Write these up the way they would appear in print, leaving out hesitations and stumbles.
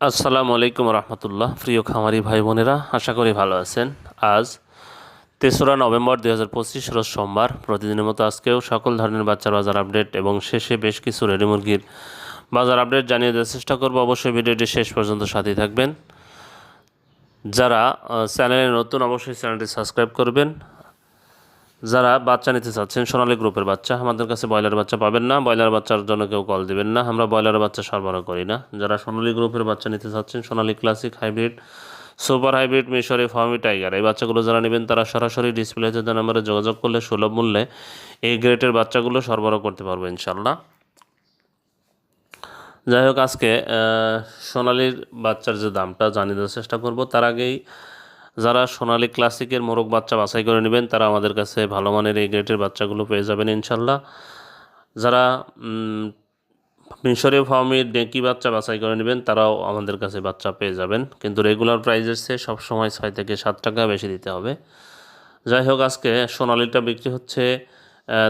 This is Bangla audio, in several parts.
আসসালামু আলাইকুম রহমতুল্লাহ। প্রিয় খামারি ভাই বোনেরা, আশা করি ভালো আছেন। আজ 3রা নভেম্বর 2025 রোজ সোমবার। প্রতিদিনের মতো আজকেও সকল ধরনের বাচ্চার বাজার আপডেট এবং শেষে বেশ কিছু রেডি মুরগির বাজার আপডেট জানিয়ে দেওয়ার চেষ্টা করব। অবশ্যই ভিডিওটি শেষ পর্যন্ত সাথেই থাকবেন। যারা চ্যানেলে নতুন, অবশ্যই চ্যানেলটি সাবস্ক্রাইব করবেন। যারা বাচ্চা নিতে চাচ্ছেন, সোনালী গ্রুপের বাচ্চা, আমাদের কাছে ব্রয়লার বাচ্চা পাবেন না। ব্রয়লার বাচ্চার জন্য কেউ কল দিবেন না, আমরা ব্রয়লার বাচ্চা সরবরাহ করি না। যারা সোনালী গ্রুপের বাচ্চা নিতে চাচ্ছেন, Sonali classic, hybrid, super hybrid, Mishri, ফার্মি, টাইগার, এই বাচ্চাগুলো যারা নেবেন তারা সরাসরি ডিসপ্লেতে যে নাম্বারে যোগাযোগ করলে সুলভ মূল্যে এই গ্রেটের বাচ্চাগুলো সরবরাহ করতে পারবো ইনশাল্লাহ। যাই হোক, আজকে সোনালীর বাচ্চার যে দামটা জানিয়ে দেওয়ার চেষ্টা করব। তার আগেই যারা সোনালী ক্লাসিকের মোরগ বাচ্চা বাছাই করে নেবেন তারা আমাদের কাছে ভালো মানের এই গ্রেটের বাচ্চাগুলো পেয়ে যাবেন ইনশাল্লাহ। যারা মিশরীয় ফার্মির ডেকি বাচ্চা বাছাই করে নেবেন তারাও আমাদের কাছে বাচ্চা পেয়ে যাবেন, কিন্তু রেগুলার প্রাইজের চেয়ে সবসময় 6 থেকে 7 টাকা বেশি দিতে হবে। যাই হোক, আজকে সোনালীটা বিক্রি হচ্ছে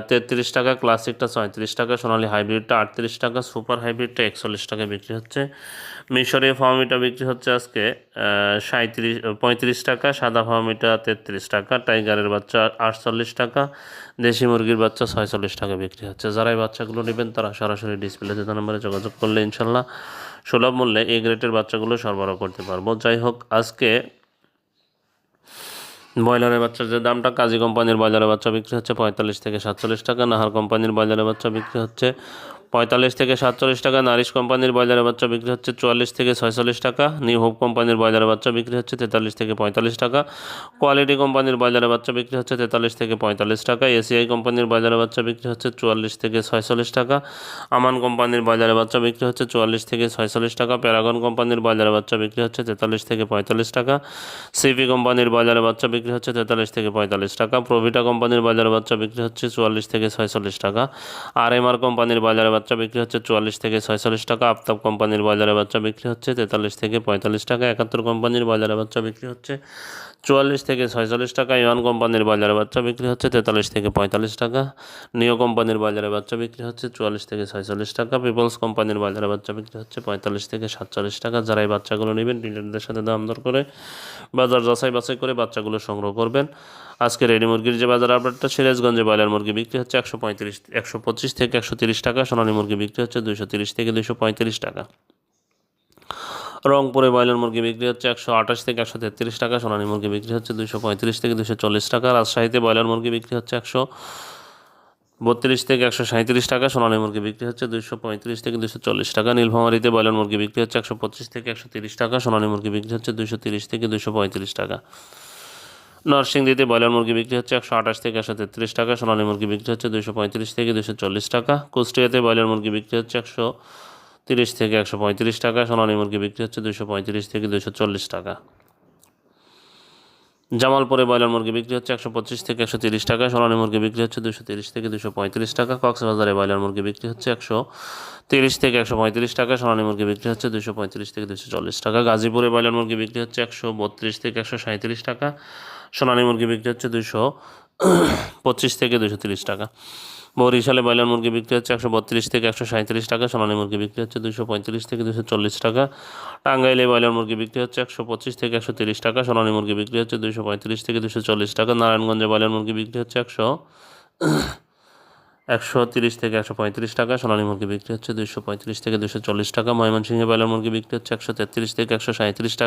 33 টাকা, ক্লাসিকটা 34 টাকা, সোনালী হাইব্রিডটা 38 টাকা, সুপার হাইব্রিডটা 41 টাকা বিক্রি হচ্ছে। মিশরীয় ফার্মিটা বিক্রি হচ্ছে আজকে 35 টাকা, সাদা ফার্মিটা 33 টাকা, টাইগারের বাচ্চা 48 টাকা, দেশি মুরগির বাচ্চা 46 টাকা বিক্রি হচ্ছে। যারা এই বাচ্চাগুলো নেবেন তারা সরাসরি ডিসপ্লেতে নাম্বারে যোগাযোগ করলে ইনশাল্লাহ সুলভ মূল্যে এই গ্রেটের বাচ্চাগুলো সরবরাহ করতে পারবো। যাই হোক, আজকে ব্রয়লারের বাচ্চার যে দামটা, কাজী কোম্পানির ব্রয়লারের বাচ্চা বিক্রি হচ্ছে 45 থেকে 47 টাকা, নাহার কোম্পানির ব্রয়লারের বাচ্চা বিক্রি হচ্ছে 45 থেকে 47 টাকা, নারিশ কোম্পানির ব্রয়লারের বাচ্চা বিক্রি হচ্ছে 44 থেকে 46 টাকা, নিউ হোপ কোম্পানির ব্রয়লারের বাচ্চা বিক্রি হচ্ছে 43 থেকে 45 টাকা, কোয়ালিটি কোম্পানির ব্রয়লারের বাচ্চা বিক্রি হচ্ছে 43 থেকে 45 টাকা, এসিআই কোম্পানির ব্রয়লারের বাচ্চা বিক্রি হচ্ছে 44 থেকে 46 টাকা, আমান কোম্পানির ব্রয়লারের বাচ্চা বিক্রি হচ্ছে 44 থেকে 46 টাকা, প্যারাগন কোম্পানির ব্রয়লারের বাচ্চা বিক্রি হচ্ছে 43 থেকে 45 টাকা, সিপি কোম্পানির ব্রয়লারের বাচ্চা বিক্রি হচ্ছে 43 থেকে 45 টাকা, প্রভিটা কোম্পানির ব্রয়লারের বাচ্চা বিক্রি হচ্ছে 44 থেকে 46 টাকা, আরএমআর কোম্পানির ব্রয়লারের বাচ্চা বিক্রি হচ্ছে 44 থেকে 46 টাকা, আফতাব কোম্পানির ব্রয়লারের বাচ্চা বিক্রি হচ্ছে 43 থেকে 45 টাকা, 71 কোম্পানির ব্রয়লারের বাচ্চা বিক্রি হচ্ছে 44 থেকে 46 টাকা, ইওয়ান কোম্পানির ব্রয়লারের বাচ্চা বিক্রি হচ্ছে 43 থেকে 45 টাকা, নিও কোম্পানির ব্রয়লারের বাচ্চা বিক্রি হচ্ছে 44 থেকে 46 টাকা, পিপলস কোম্পানির ব্রয়লারের বাচ্চা বিক্রি হচ্ছে 45 থেকে 47 টাকা। যারা এই বাচ্চাগুলো নেবেন ডিলারদের সাথে দাম দর করে বাজার যাচাই বাছাই করে বাচ্চাগুলো সংগ্রহ করবেন। আজকে রেডি মুরগির যে বাজার আপডেটটা, সিরাজগঞ্জে ব্রয়লার মুরগি বিক্রি হচ্ছে 125 থেকে 130 টাকা, সোনালী মুরগি বিক্রি হচ্ছে 230 থেকে 235 টাকা, রংপুরে ব্রয়লার মুরগি বিক্রি হচ্ছে 128 থেকে 133 টাকা, সোনালী মুরগি বিক্রি হচ্ছে 235 থেকে 240 টাকা, রাজশাহীতে ব্রয়লার মুরগি বিক্রি হচ্ছে 132 থেকে 137 টাকা, সোনালী মুরগি বিক্রি হচ্ছে 235 থেকে 240 টাকা, নীলফামারীতে ব্রয়লার মুরগি বিক্রি হচ্ছে 125 থেকে 130 টাকা, সোনালী মুরগি বিক্রি হচ্ছে 230 থেকে 235 টাকা, নরসিংদীতে ব্রয়লার মুরগি বিক্রি হচ্ছে 128 থেকে 133 টাকা, সোনালী মুরগি বিক্রি হচ্ছে 235 থেকে 240 টাকা, কুষ্টিয়াতে ব্রয়লার মুরগি বিক্রি হচ্ছে 130 থেকে 135 টাকা, সোনালী মুরগি বিক্রি হচ্ছে 235 থেকে 240 টাকা, জামালপুরে ব্রয়লার মুরগি বিক্রি হচ্ছে 125 থেকে 130 টাকা, সোনালী মুরগি বিক্রি হচ্ছে 230 থেকে 235 টাকা, কক্সবাজারে ব্রয়লার মুরগি বিক্রি হচ্ছে 130 থেকে 135 টাকা, সোনালী মুরগি বিক্রি হচ্ছে 235 থেকে 240 টাকা, গাজীপুরে ব্রয়লার মুরগি বিক্রি হচ্ছে 132 থেকে 137 টাকা, সোনালী মুরগি বিক্রি হচ্ছে 225 থেকে 230 টাকা, বরিশালে ব্রয়লার মুরগি বিক্রি হচ্ছে 132 থেকে 137 টাকা, সোনালী মুরগি বিক্রি হচ্ছে 235 থেকে 240 টাকা, টাঙ্গাইলে ব্রয়লার মুরগি বিক্রি হচ্ছে 125 থেকে 130 টাকা, সোনালী মুরগি বিক্রি হচ্ছে 235 থেকে 240 টাকা, নারায়ণগঞ্জে ব্রয়লার মুরগি বিক্রি হচ্ছে 130 থেকে 135 টাকা, সোনালী মুরগি বিক্রি হচ্ছে 235 থেকে 240 টাকা, ময়মনসিংহে ব্রয়লার মুরগি বিক্রি হচ্ছে 133 থেকে 137 টাকা।